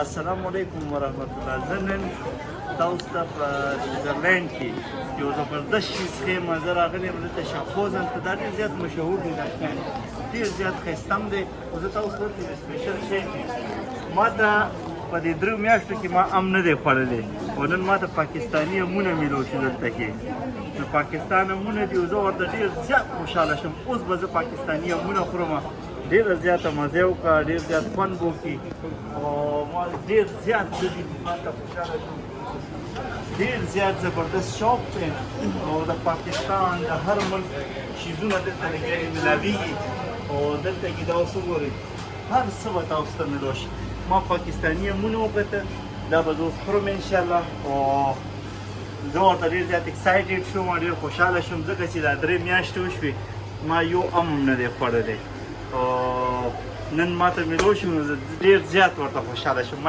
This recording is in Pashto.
السلام علیکم ورحمت الله. زه نن تاسو ته په سویټزرلینډ کې یو زبردست شي څښم. زه راغلی یم دلته شاپوزن ته. دا ډېر زیات مشهور دی، دا شیان ډېر زیات ښایسته هم دی. خو زه تاسو ته یو سپیشل شی ما ته په دې 3 میاشتو کې ما ام نه دی خوړلی، او نن ما ته پاکستاني امونه میلو شي دلته کې. د پاکستان امونه دي، زه ورته ډېر زیات خوشحاله شم. اوس به زه پاکستاني امونه خورم. ډېره زیاته مزه یې وکړه، ډېر زیات خوند به وکړي، او ما ډېر زیات زه دې ما ته خوشحاله شم. ډېر زیات زبردست شوق دی، او د پاکستان د هر ملک چیزونه دلته لګیږي، ملاویږي. او دلته کې دا اوس وګورئ، هر څه به تاسو ته میلو شي. ما پاکستاني امونه وکتل، دا به زه اوس خورم انشاءالله. او زه ورته ډېر زیات اکسایټډ شوم، ډېر خوشحاله شوم، ځکه چې دا 3 میاشتې وشوې ما یو ام نه دی خوړلی. او نن ما ته میلو شو، نو زه ډېر زیات ورته خوشحاله شوم.